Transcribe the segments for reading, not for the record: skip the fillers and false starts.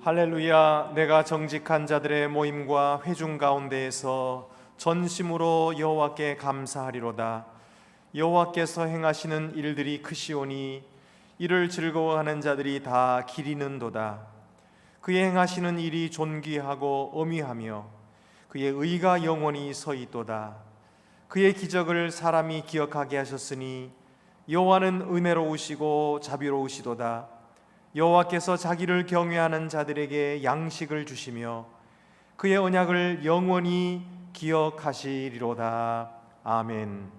할렐루야. 내가 정직한 자들의 모임과 회중 가운데에서 전심으로 여호와께 감사하리로다. 여호와께서 행하시는 일들이 크시오니 이를 즐거워하는 자들이 다 기리는도다. 그의 행하시는 일이 존귀하고 엄위하며 그의 의가 영원히 서 있도다. 그의 기적을 사람이 기억하게 하셨으니 여호와는 은혜로우시고 자비로우시도다. 여호와께서 자기를 경외하는 자들에게 양식을 주시며 그의 언약을 영원히 기억하시리로다. 아멘.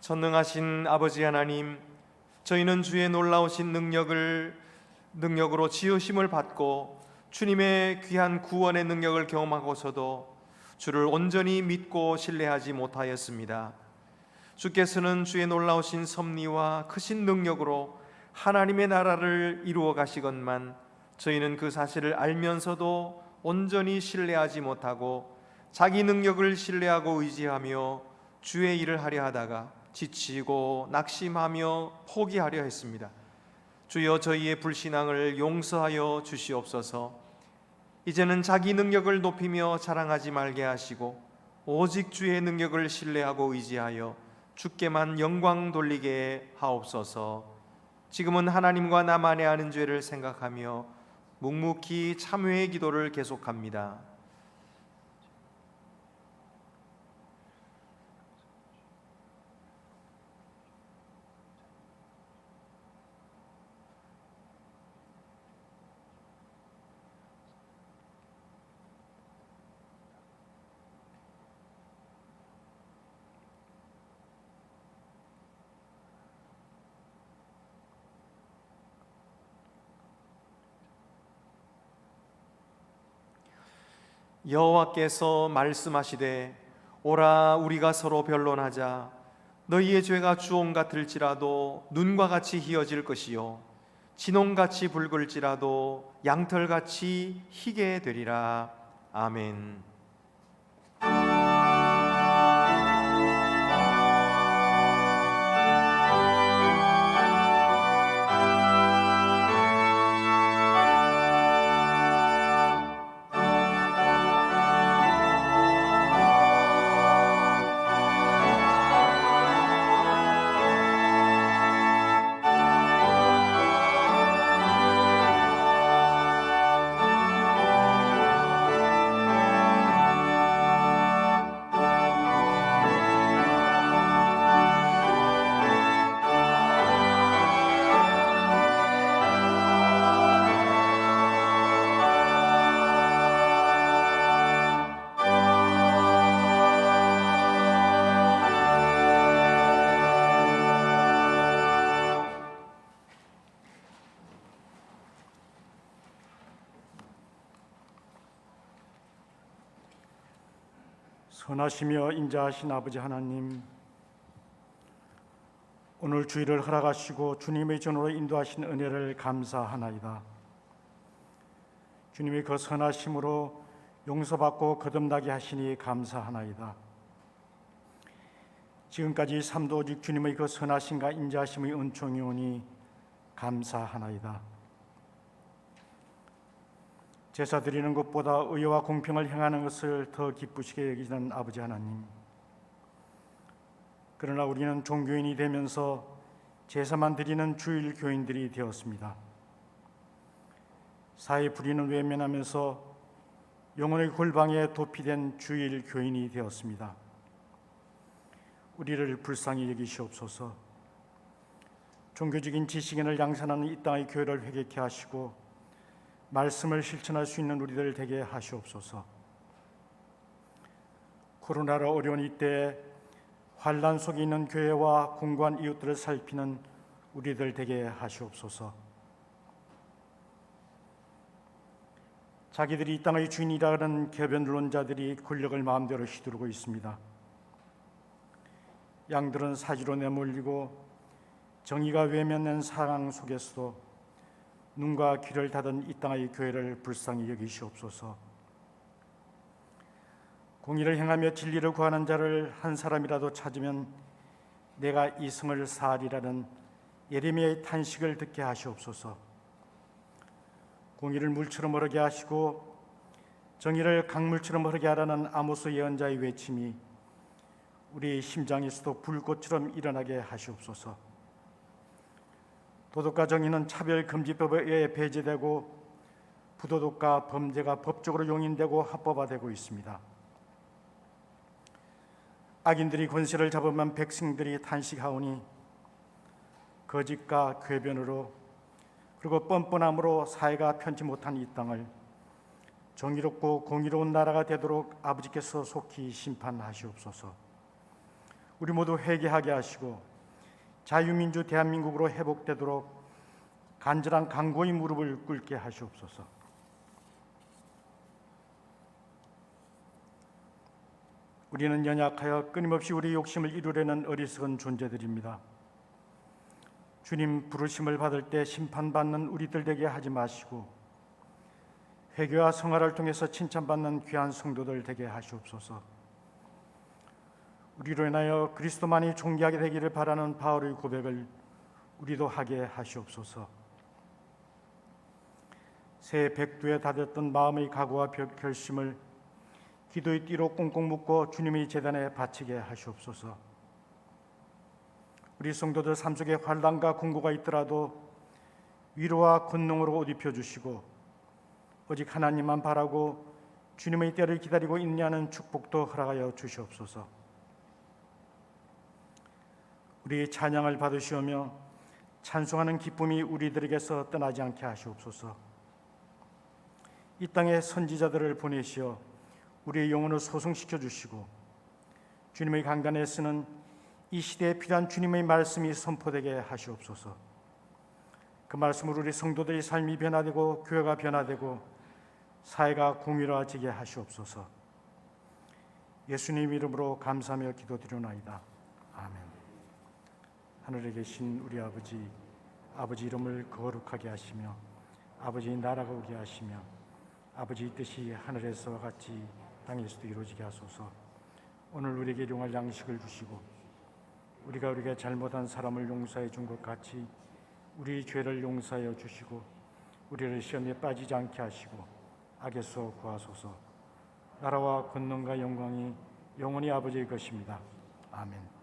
전능하신 아버지 하나님, 저희는 주의 놀라우신 능력으로 지으심을 받고 주님의 귀한 구원의 능력을 경험하고서도 주를 온전히 믿고 신뢰하지 못하였습니다. 주께서는 주의 놀라우신 섭리와 크신 능력으로 하나님의 나라를 이루어 가시건만 저희는 그 사실을 알면서도 온전히 신뢰하지 못하고 자기 능력을 신뢰하고 의지하며 주의 일을 하려 하다가 지치고 낙심하며 포기하려 했습니다. 주여, 저희의 불신앙을 용서하여 주시옵소서. 이제는 자기 능력을 높이며 자랑하지 말게 하시고 오직 주의 능력을 신뢰하고 의지하여 주께만 영광 돌리게 하옵소서. 지금은 하나님과 나만의 아는 죄를 생각하며 묵묵히 참회의 기도를 계속합니다. 여호와께서 말씀하시되 오라 우리가 서로 변론하자. 너희의 죄가 주홍 같을지라도 눈과 같이 희어질 것이요 진홍같이 붉을지라도 양털같이 희게 되리라. 아멘. 선하시며 인자하신 아버지 하나님, 오늘 주일을 허락하시고 주님의 전으로 인도하신 은혜를 감사하나이다. 주님의 그 선하심으로 용서받고 거듭나게 하시니 감사하나이다. 지금까지 삶도 오직 주님의 그 선하심과 인자하심의 은총이 오니 감사하나이다. 제사 드리는 것보다 의와 공평을 행하는 것을 더 기쁘시게 여기시는 아버지 하나님, 그러나 우리는 종교인이 되면서 제사만 드리는 주일 교인들이 되었습니다. 사회 불의는 외면하면서 영혼의 골방에 도피된 주일 교인이 되었습니다. 우리를 불쌍히 여기시옵소서. 종교적인 지식인을 양산하는 이 땅의 교회를 회개케 하시고 말씀을 실천할 수 있는 우리들 되게 하시옵소서. 코로나로 어려운 이때에 환난 속에 있는 교회와 공고한 이웃들을 살피는 우리들 되게 하시옵소서. 자기들이 이 땅의 주인이라는 궤변론자들이 권력을 마음대로 휘두르고 있습니다. 양들은 사지로 내몰리고 정의가 외면된 상황 속에서도 눈과 귀를 닫은 이 땅의 교회를 불쌍히 여기시옵소서. 공의를 행하며 진리를 구하는 자를 한 사람이라도 찾으면 내가 이 성을 사하리라는 예레미야의 탄식을 듣게 하시옵소서. 공의를 물처럼 흐르게 하시고 정의를 강물처럼 흐르게 하라는 아모스 예언자의 외침이 우리 심장에서도 불꽃처럼 일어나게 하시옵소서. 도덕과 정의는 차별금지법에 의해 배제되고 부도덕과 범죄가 법적으로 용인되고 합법화되고 있습니다. 악인들이 권세를 잡으면 백성들이 탄식하오니 거짓과 궤변으로 그리고 뻔뻔함으로 사회가 편치 못한 이 땅을 정의롭고 공의로운 나라가 되도록 아버지께서 속히 심판하시옵소서. 우리 모두 회개하게 하시고 자유민주 대한민국으로 회복되도록 간절한 간구의 무릎을 꿇게 하시옵소서. 우리는 연약하여 끊임없이 우리 욕심을 이루려는 어리석은 존재들입니다. 주님 부르심을 받을 때 심판받는 우리들 되게 하지 마시고 회개와 성화를 통해서 칭찬받는 귀한 성도들 되게 하시옵소서. 우리로 인하여 그리스도만이 존귀하게 되기를 바라는 바울의 고백을 우리도 하게 하시옵소서. 새 백두에 닫았던 마음의 각오와 결심을 기도의 띠로 꽁꽁 묶고 주님의 제단에 바치게 하시옵소서. 우리 성도들 삶 속에 환난과 공고가 있더라도 위로와 권능으로 옷 입혀주시고 오직 하나님만 바라고 주님의 때를 기다리고 있냐는 축복도 허락하여 주시옵소서. 우리 찬양을 받으시오며 찬송하는 기쁨이 우리들에게서 떠나지 않게 하시옵소서. 이 땅에 선지자들을 보내시어 우리의 영혼을 소성시켜 주시고 주님의 강단에 쓰는 이 시대에 필요한 주님의 말씀이 선포되게 하시옵소서. 그 말씀으로 우리 성도들의 삶이 변화되고 교회가 변화되고 사회가 공의로워지게 하시옵소서. 예수님 이름으로 감사하며 기도드리나이다. 아멘. 하늘에 계신 우리 아버지, 아버지 이름을 거룩하게 하시며 아버지 나라가 오게 하시며 아버지 뜻이 하늘에서와 같이 땅에서도 이루어지게 하소서. 오늘 우리에게 일용할 양식을 주시고 우리가 잘못한 사람을 용서해 준 것 같이 우리 죄를 용서하여 주시고 우리를 시험에 빠지지 않게 하시고 악에서 구하소서. 나라와 권능과 영광이 영원히 아버지의 것입니다. 아멘.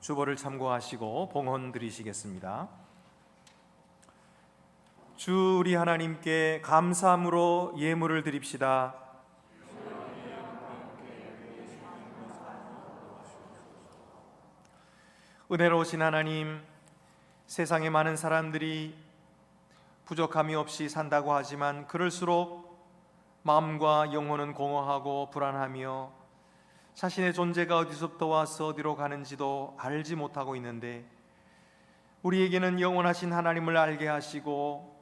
주보를 참고하시고 봉헌 드리시겠습니다. 주 우리 하나님께 감사함으로 예물을 드립시다. 은혜로우신 하나님, 세상에 많은 사람들이 부족함이 없이 산다고 하지만 그럴수록 마음과 영혼은 공허하고 불안하며 자신의 존재가 어디서부터 와서 어디로 가는지도 알지 못하고 있는데, 우리에게는 영원하신 하나님을 알게 하시고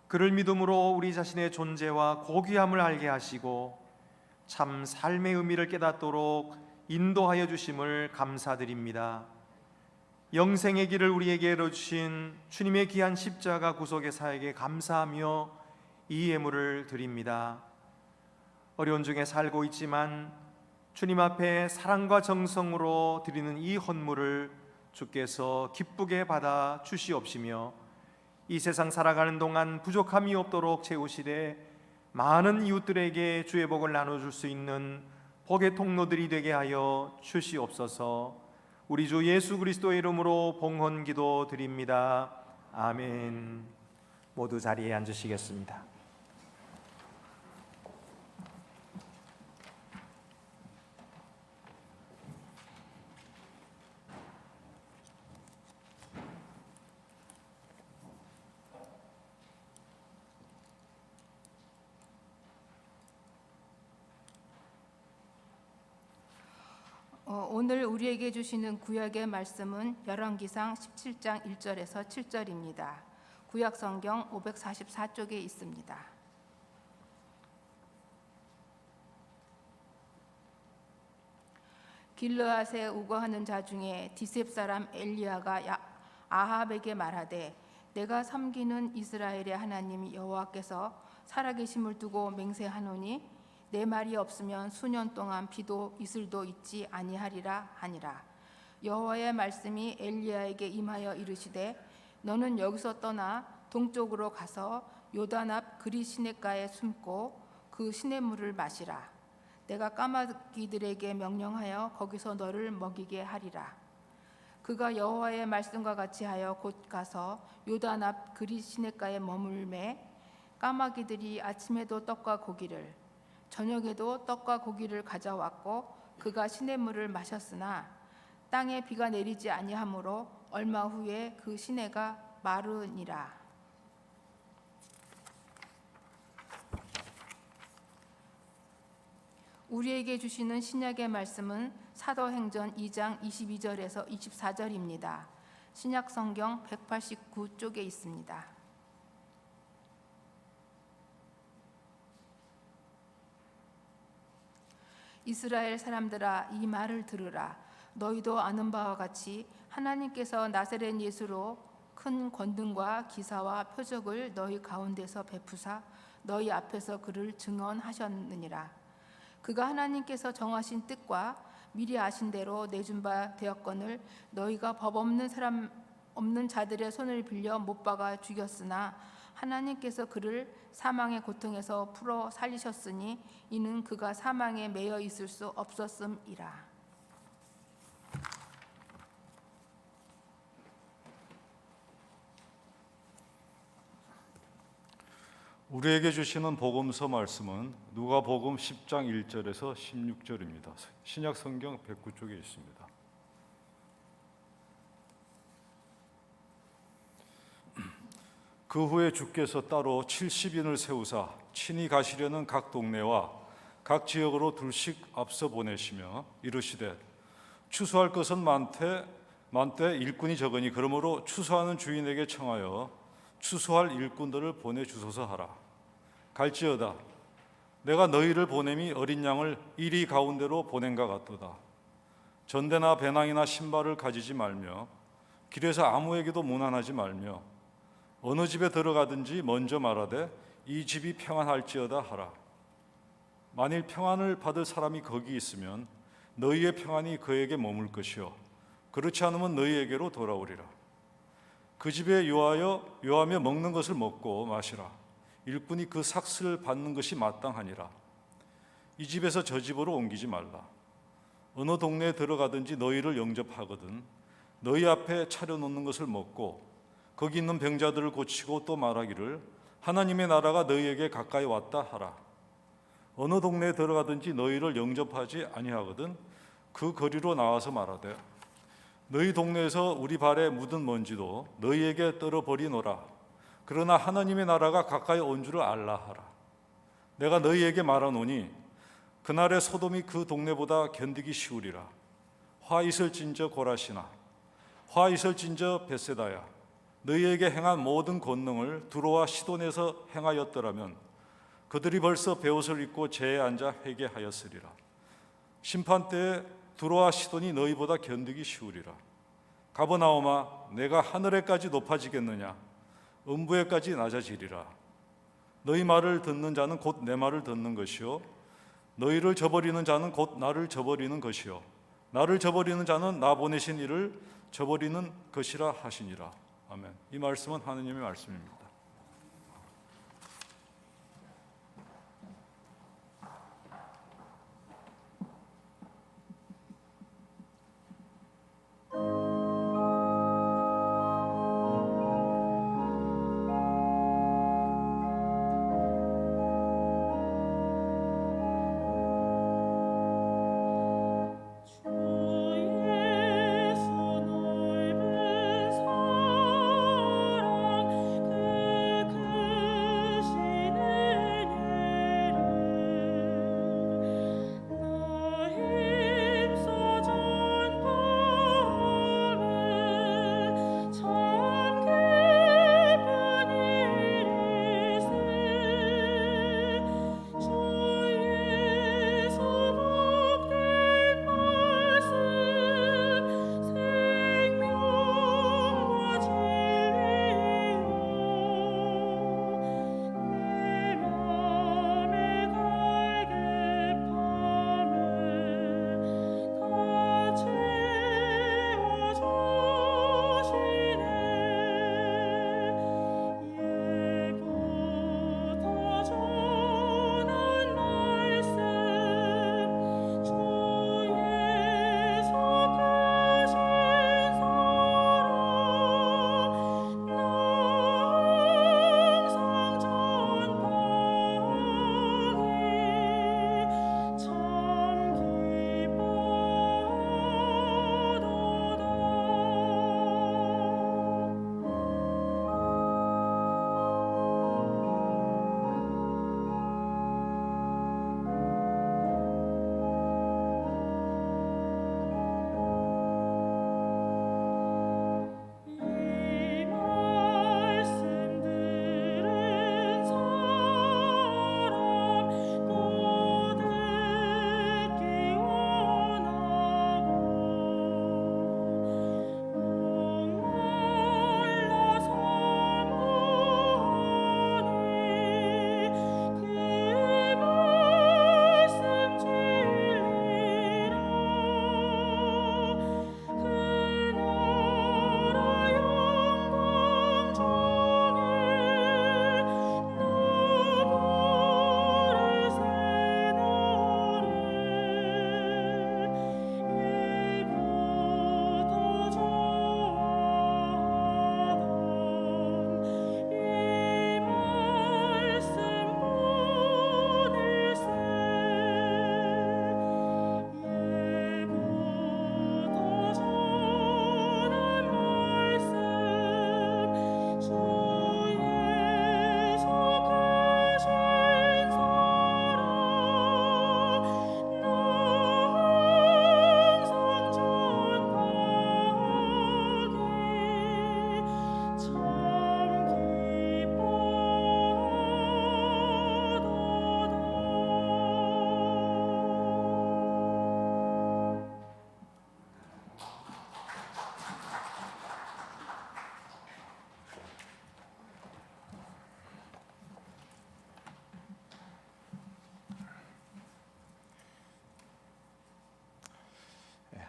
그를 믿음으로 우리 자신의 존재와 고귀함을 알게 하시고 참 삶의 의미를 깨닫도록 인도하여 주심을 감사드립니다. 영생의 길을 우리에게 열어주신 주님의 귀한 십자가 구속의 사역에 감사하며 이 예물을 드립니다. 어려운 중에 살고 있지만 주님 앞에 사랑과 정성으로 드리는 이 헌물을 주께서 기쁘게 받아 주시옵시며 이 세상 살아가는 동안 부족함이 없도록 채우시되 많은 이웃들에게 주의 복을 나눠줄 수 있는 복의 통로들이 되게 하여 주시옵소서. 우리 주 예수 그리스도의 이름으로 봉헌 기도 드립니다. 아멘. 모두 자리에 앉으시겠습니다. 오늘 우리에게 주시는 구약의 말씀은 열왕기상 17장 1절에서 7절입니다. 구약 성경 544쪽에 있습니다. 길르앗에 우거하는 자 중에 디셉 사람 엘리야가 아합에게 말하되 내가 섬기는 이스라엘의 하나님 여호와께서 살아계심을 두고 맹세하노니 내 말이 없으면 수년 동안 비도 이슬도 있지 아니하리라 하니라. 여호와의 말씀이 엘리야에게 임하여 이르시되 너는 여기서 떠나 동쪽으로 가서 요단 앞 그리 시냇가에 숨고 그 시냇물을 마시라. 내가 까마귀들에게 명령하여 거기서 너를 먹이게 하리라. 그가 여호와의 말씀과 같이 하여 곧 가서 요단 앞 그리 시냇가에 머물매 까마귀들이 아침에도 떡과 고기를 저녁에도 떡과 고기를 가져왔고 그가 시냇물을 마셨으나 땅에 비가 내리지 아니하므로 얼마 후에 그 시내가 마르니라. 우리에게 주시는 신약의 말씀은 사도행전 2장 22절에서 24절입니다. 신약 성경 189쪽에 있습니다. 이스라엘 사람들아 이 말을 들으라. 너희도 아는 바와 같이 하나님께서 나사렛 예수로 큰 권능과 기사와 표적을 너희 가운데서 베푸사 너희 앞에서 그를 증언하셨느니라. 그가 하나님께서 정하신 뜻과 미리 아신 대로 내준 바 되었거늘 너희가 법 없는 자들의 손을 빌려 못 박아 죽였으나 하나님께서 그를 사망의 고통에서 풀어 살리셨으니 이는 그가 사망에 매여 있을 수 없었음이라. 우리에게 주시는 복음서 말씀은 누가복음 10장 1절에서 16절입니다. 신약 성경 109쪽에 있습니다. 그 후에 주께서 따로 70인을 세우사 친히 가시려는 각 동네와 각 지역으로 둘씩 앞서 보내시며 이르시되 추수할 것은 많되 일꾼이 적으니 그러므로 추수하는 주인에게 청하여 추수할 일꾼들을 보내주소서 하라. 갈지어다 내가 너희를 보냄이 어린 양을 이리 가운데로 보낸가 같도다. 전대나 배낭이나 신발을 가지지 말며 길에서 아무에게도 문안하지 말며 어느 집에 들어가든지 먼저 말하되 이 집이 평안할지어다 하라. 만일 평안을 받을 사람이 거기 있으면 너희의 평안이 그에게 머물 것이요 그렇지 않으면 너희에게로 돌아오리라. 그 집에 요하며 먹는 것을 먹고 마시라. 일꾼이 그 삭슬을 받는 것이 마땅하니라. 이 집에서 저 집으로 옮기지 말라. 어느 동네에 들어가든지 너희를 영접하거든 너희 앞에 차려놓는 것을 먹고 거기 있는 병자들을 고치고 또 말하기를 하나님의 나라가 너희에게 가까이 왔다 하라. 어느 동네에 들어가든지 너희를 영접하지 아니하거든 그 거리로 나와서 말하되 너희 동네에서 우리 발에 묻은 먼지도 너희에게 떨어버리노라. 그러나 하나님의 나라가 가까이 온 줄을 알라 하라. 내가 너희에게 말하노니 그날의 소돔이 그 동네보다 견디기 쉬우리라. 화 있을진저 고라시나 화 있을진저 벳세다야 너희에게 행한 모든 권능을 두로와 시돈에서 행하였더라면 그들이 벌써 베옷을 입고 재에 앉아 회개하였으리라. 심판 때에 두로와 시돈이 너희보다 견디기 쉬우리라. 가버나움아 내가 하늘에까지 높아지겠느냐 음부에까지 낮아지리라. 너희 말을 듣는 자는 곧 내 말을 듣는 것이요 너희를 저버리는 자는 곧 나를 저버리는 것이요 나를 저버리는 자는 나 보내신 이를 저버리는 것이라 하시니라. 아멘. 이 말씀은 하느님의 말씀입니다. 주의 수 넓은 사랑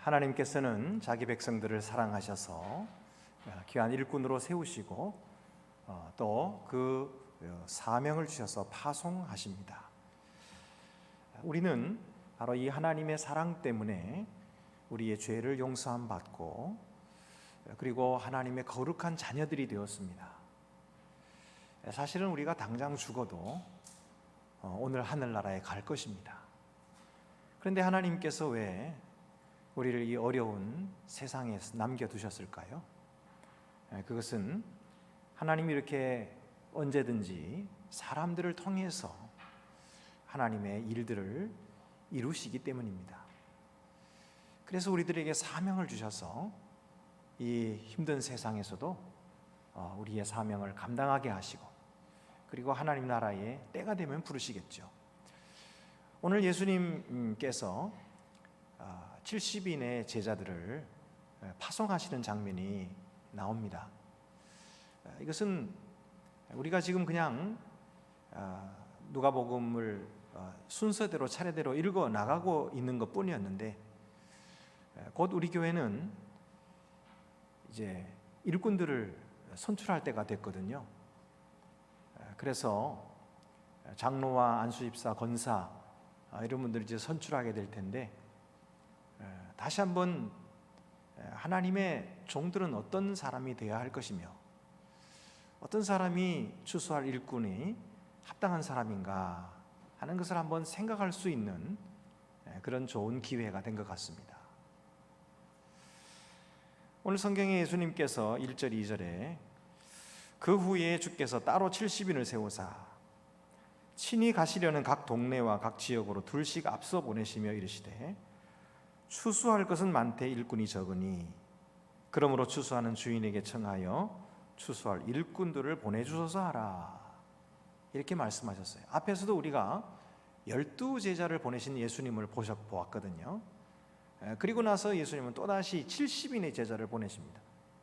하나님께서는 자기 백성들을 사랑하셔서 귀한 일꾼으로 세우시고 또 그 사명을 주셔서 파송하십니다. 우리는 바로 이 하나님의 사랑 때문에 우리의 죄를 용서함 받고 그리고 하나님의 거룩한 자녀들이 되었습니다. 사실은 우리가 당장 죽어도 오늘 하늘나라에 갈 것입니다. 그런데 하나님께서 왜 우리를 이 어려운 세상에 남겨두셨을까요? 그것은 하나님이 이렇게 언제든지 사람들을 통해서 하나님의 일들을 이루시기 때문입니다. 그래서 우리들에게 사명을 주셔서 이 힘든 세상에서도 우리의 사명을 감당하게 하시고 그리고 하나님 나라에 때가 되면 부르시겠죠. 오늘 예수님께서 70인의 제자들을 파송하시는 장면이 나옵니다. 이것은 우리가 지금 그냥 누가복음을 순서대로 차례대로 읽어 나가고 있는 것뿐이었는데 곧 우리 교회는 이제 일꾼들을 선출할 때가 됐거든요. 그래서 장로와 안수집사, 권사 이런 분들을 이제 선출하게 될 텐데 다시 한번 하나님의 종들은 어떤 사람이 되어야 할 것이며 어떤 사람이 추수할 일꾼이 합당한 사람인가 하는 것을 한번 생각할 수 있는 그런 좋은 기회가 된 것 같습니다. 오늘 성경에 예수님께서 1절, 2절에 그 후에 주께서 따로 70인을 세우사 친히 가시려는 각 동네와 각 지역으로 둘씩 앞서 보내시며 이르시되 추수할 것은 많되 일꾼이 적으니 그러므로 추수하는 주인에게 청하여 추수할 일꾼들을 보내주소서 하라 이렇게 말씀하셨어요. 앞에서도 우리가 12제자를 보내신 예수님을 보았거든요. 그리고 나서 예수님은 또다시 70인의 제자를 보내십니다.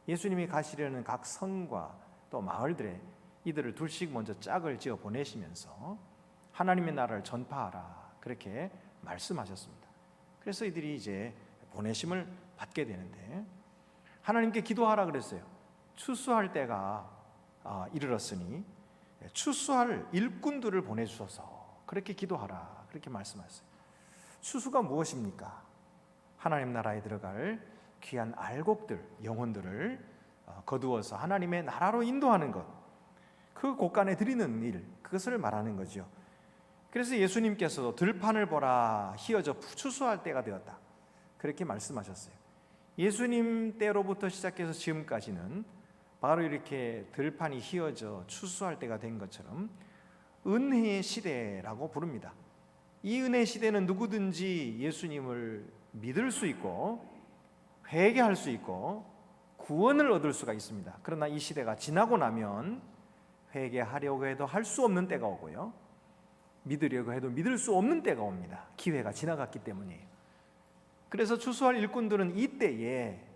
예수님이 가시려는 각 성과 또 마을들에 이들을 둘씩 먼저 짝을 지어 보내시면서 하나님의 나라를 전파하라 그렇게 말씀하셨습니다. 그래서 이들이 이제 보내심을 받게 되는데 하나님께 기도하라 그랬어요. 추수할 때가 이르렀으니 추수할 일꾼들을 보내주소서 그렇게 기도하라 그렇게 말씀하셨어요. 추수가 무엇입니까? 하나님 나라에 들어갈 귀한 알곡들, 영혼들을 거두어서 하나님의 나라로 인도하는 것, 그 곳간에 드리는 일, 그것을 말하는 거죠. 그래서 예수님께서도 들판을 보라 희어져 추수할 때가 되었다 그렇게 말씀하셨어요. 예수님 때로부터 시작해서 지금까지는 바로 이렇게 들판이 희어져 추수할 때가 된 것처럼 은혜의 시대라고 부릅니다. 이 은혜의 시대는 누구든지 예수님을 믿을 수 있고 회개할 수 있고 구원을 얻을 수가 있습니다. 그러나 이 시대가 지나고 나면 회개하려고 해도 할 수 없는 때가 오고요, 믿으려고 해도 믿을 수 없는 때가 옵니다. 기회가 지나갔기 때문이에요. 그래서 추수할 일꾼들은 이때에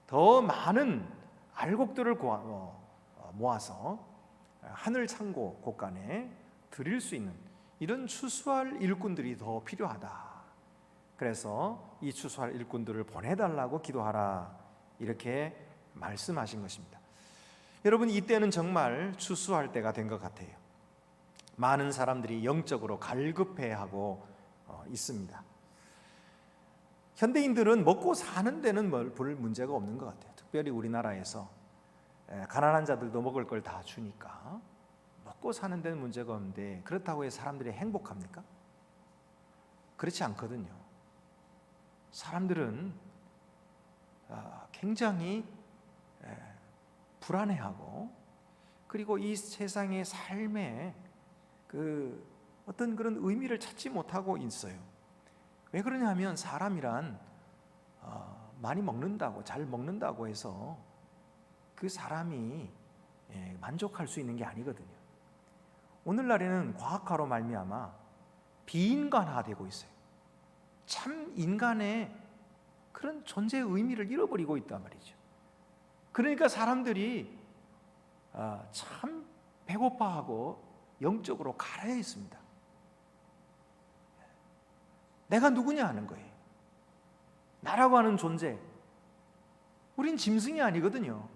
더 많은 알곡들을 모아서 하늘 창고 곳간에 드릴 수 있는 이런 추수할 일꾼들이 더 필요하다. 그래서 이 추수할 일꾼들을 보내달라고 기도하라 이렇게 말씀하신 것입니다. 여러분, 이때는 정말 추수할 때가 된 것 같아요. 많은 사람들이 영적으로 갈급해하고 있습니다. 현대인들은 먹고 사는 데는 별 문제가 없는 것 같아요. 특별히 우리나라에서 가난한 자들도 먹을 걸 다 주니까 먹고 사는 데는 문제가 없는데 그렇다고 해서 사람들이 행복합니까? 그렇지 않거든요. 사람들은 굉장히 불안해하고 그리고 이 세상의 삶에 어떤 그런 의미를 찾지 못하고 있어요. 왜 그러냐면 사람이란 많이 먹는다고, 잘 먹는다고 해서 그 사람이 만족할 수 있는 게 아니거든요. 오늘날에는 과학화로 말미암아 비인간화되고 있어요. 참 인간의 그런 존재의 의미를 잃어버리고 있단 말이죠. 그러니까 사람들이 참 배고파하고 영적으로 가라앉아 있습니다. 내가 누구냐 하는 거예요. 나라고 하는 존재, 우린 짐승이 아니거든요.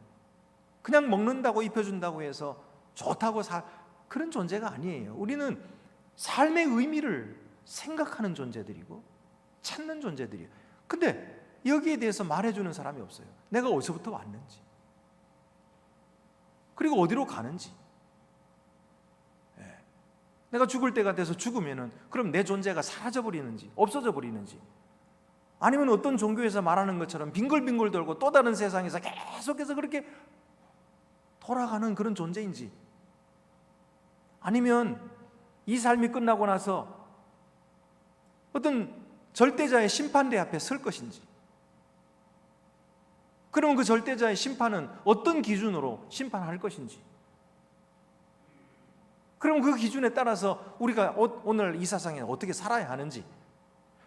그냥 먹는다고 입혀준다고 해서 좋다고 그런 존재가 아니에요. 우리는 삶의 의미를 생각하는 존재들이고 찾는 존재들이에요. 근데 여기에 대해서 말해주는 사람이 없어요. 내가 어디서부터 왔는지, 그리고 어디로 가는지. 내가 죽을 때가 돼서 죽으면은 그럼 내 존재가 사라져 버리는지 없어져 버리는지, 아니면 어떤 종교에서 말하는 것처럼 빙글빙글 돌고 또 다른 세상에서 계속해서 그렇게 돌아가는 그런 존재인지, 아니면 이 삶이 끝나고 나서 어떤 절대자의 심판대 앞에 설 것인지. 그러면 그 절대자의 심판은 어떤 기준으로 심판할 것인지, 그럼 그 기준에 따라서 우리가 오늘 이 세상에 어떻게 살아야 하는지,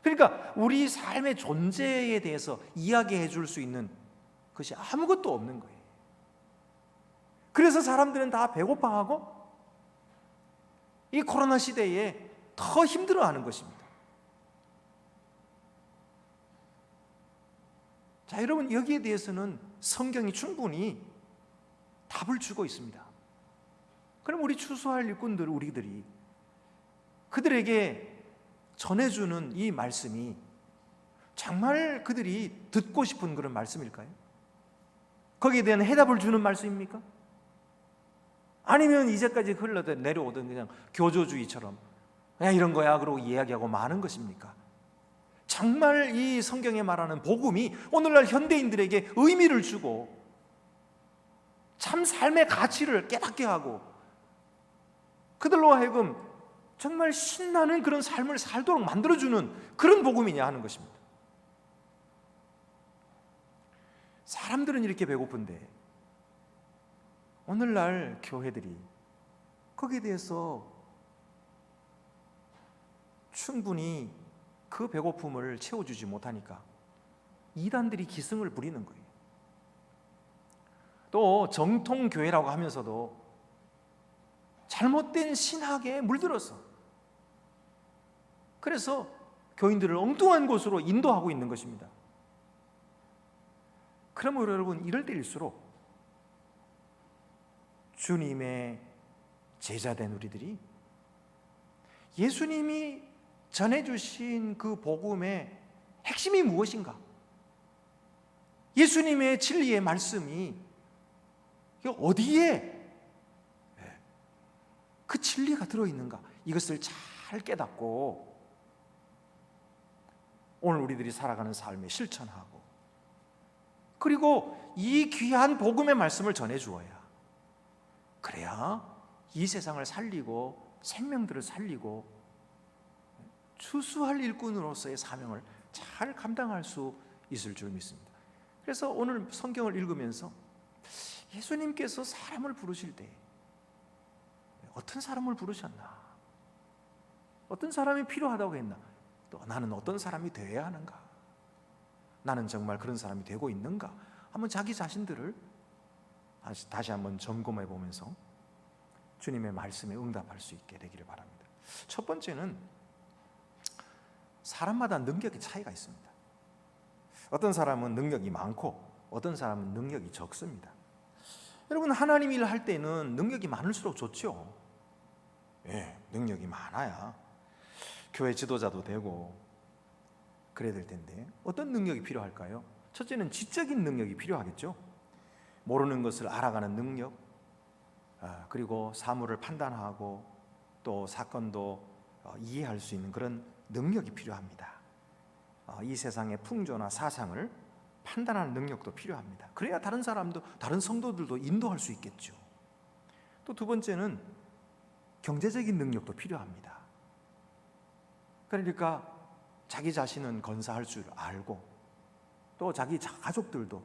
그러니까 우리 삶의 존재에 대해서 이야기해 줄 수 있는 것이 아무것도 없는 거예요. 그래서 사람들은 다 배고파하고 이 코로나 시대에 더 힘들어하는 것입니다. 자, 여러분, 여기에 대해서는 성경이 충분히 답을 주고 있습니다. 그럼 우리 추수할 일꾼들, 우리들이 그들에게 전해주는 이 말씀이 정말 그들이 듣고 싶은 그런 말씀일까요? 거기에 대한 해답을 주는 말씀입니까? 아니면 이제까지 흘러든 내려오던 그냥 교조주의처럼 그냥 이런 거야 그러고 이야기하고 마는 것입니까? 정말 이 성경에 말하는 복음이 오늘날 현대인들에게 의미를 주고 참 삶의 가치를 깨닫게 하고 그들로 하여금 정말 신나는 그런 삶을 살도록 만들어주는 그런 복음이냐 하는 것입니다. 사람들은 이렇게 배고픈데 오늘날 교회들이 거기에 대해서 충분히 그 배고픔을 채워주지 못하니까 이단들이 기승을 부리는 거예요. 또 정통교회라고 하면서도 잘못된 신학에 물들었어. 그래서 교인들을 엉뚱한 곳으로 인도하고 있는 것입니다. 그러므로 여러분, 이럴 때일수록 주님의 제자된 우리들이 예수님이 전해주신 그 복음의 핵심이 무엇인가, 예수님의 진리의 말씀이 어디에 그 진리가 들어있는가, 이것을 잘 깨닫고 오늘 우리들이 살아가는 삶에 실천하고, 그리고 이 귀한 복음의 말씀을 전해주어야, 그래야 이 세상을 살리고 생명들을 살리고 추수할 일꾼으로서의 사명을 잘 감당할 수 있을 줄 믿습니다. 그래서 오늘 성경을 읽으면서 예수님께서 사람을 부르실 때 어떤 사람을 부르셨나, 어떤 사람이 필요하다고 했나, 또 나는 어떤 사람이 되어야 하는가, 나는 정말 그런 사람이 되고 있는가, 한번 자기 자신들을 다시 한번 점검해 보면서 주님의 말씀에 응답할 수 있게 되기를 바랍니다. 첫 번째는 사람마다 능력의 차이가 있습니다. 어떤 사람은 능력이 많고 어떤 사람은 능력이 적습니다. 여러분, 하나님 일을 할 때는 능력이 많을수록 좋죠. 능력이 많아야 교회 지도자도 되고 그래야 될 텐데, 어떤 능력이 필요할까요? 첫째는 지적인 능력이 필요하겠죠. 모르는 것을 알아가는 능력, 그리고 사물을 판단하고 또 사건도 이해할 수 있는 그런 능력이 필요합니다. 이 세상의 풍조나 사상을 판단하는 능력도 필요합니다. 그래야 다른 사람도, 다른 성도들도 인도할 수 있겠죠. 또 두 번째는 경제적인 능력도 필요합니다. 그러니까 자기 자신은 건사할 줄 알고 또 자기 가족들도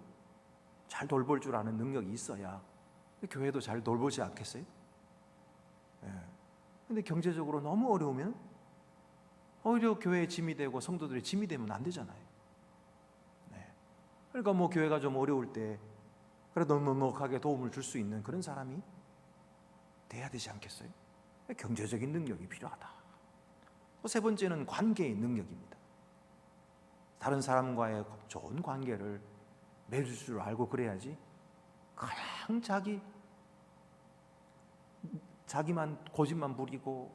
잘 돌볼 줄 아는 능력이 있어야 교회도 잘 돌보지 않겠어요? 근데 경제적으로 너무 어려우면 오히려 교회에 짐이 되고 성도들의 짐이 되면 안 되잖아요. 그러니까 뭐 교회가 좀 어려울 때 그래도 넉넉하게 도움을 줄 수 있는 그런 사람이 돼야 되지 않겠어요? 경제적인 능력이 필요하다. 세 번째는 관계의 능력입니다. 다른 사람과의 좋은 관계를 맺을 줄 알고 그래야지 그냥 자기만 고집만 부리고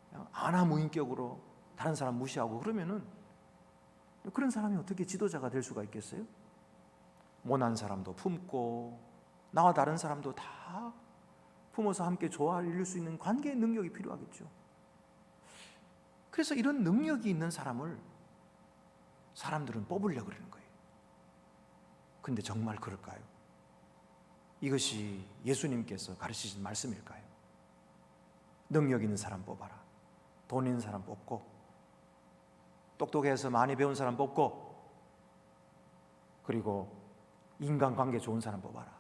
그냥 안하무인격으로 다른 사람 무시하고 그러면은 그런 사람이 어떻게 지도자가 될 수가 있겠어요? 모난 사람도 품고 나와 다른 사람도 다 품어서 함께 조화를 이룰 수 있는 관계의 능력이 필요하겠죠. 그래서 이런 능력이 있는 사람을 사람들은 뽑으려고 그러는 거예요. 근데 정말 그럴까요? 이것이 예수님께서 가르치신 말씀일까요? 능력 있는 사람 뽑아라. 돈 있는 사람 뽑고, 똑똑해서 많이 배운 사람 뽑고, 그리고 인간관계 좋은 사람 뽑아라.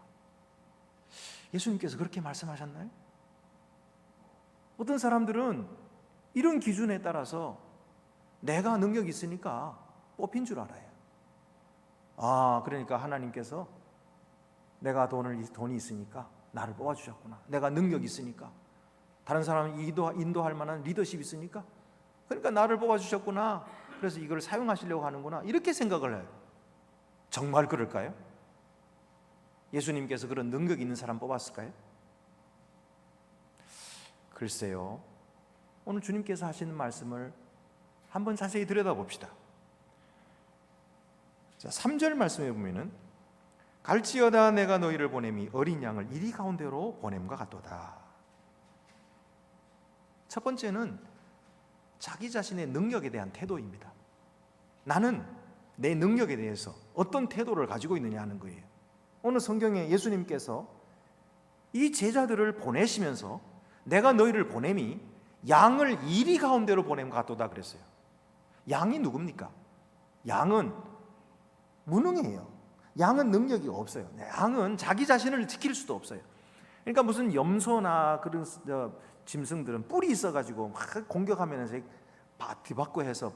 예수님께서 그렇게 말씀하셨나요? 어떤 사람들은 이런 기준에 따라서 내가 능력이 있으니까 뽑힌 줄 알아요. 그러니까 하나님께서 내가 돈이 있으니까 나를 뽑아주셨구나. 내가 능력이 있으니까, 다른 사람을 인도할 만한 리더십이 있으니까, 그러니까 나를 뽑아주셨구나. 그래서 이걸 사용하시려고 하는구나. 이렇게 생각을 해요. 정말 그럴까요? 예수님께서 그런 능력 있는 사람 뽑았을까요? 글쎄요. 오늘 주님께서 하시는 말씀을 한번 자세히 들여다봅시다. 자, 3절 말씀에 보면은 갈지어다 내가 너희를 보냄이 어린 양을 이리 가운데로 보냄과 같도다. 첫 번째는 자기 자신의 능력에 대한 태도입니다. 나는 내 능력에 대해서 어떤 태도를 가지고 있느냐 하는 거예요. 오늘 성경에 예수님께서 이 제자들을 보내시면서 내가 너희를 보냄이 양을 이리 가운데로 보냄과 같도다 그랬어요. 양이 누굽니까? 양은 무능해요. 양은 능력이 없어요. 양은 자기 자신을 지킬 수도 없어요. 그러니까 무슨 염소나 그런 짐승들은 뿔이 있어가지고 막 공격하면서 뒤바꿔 해서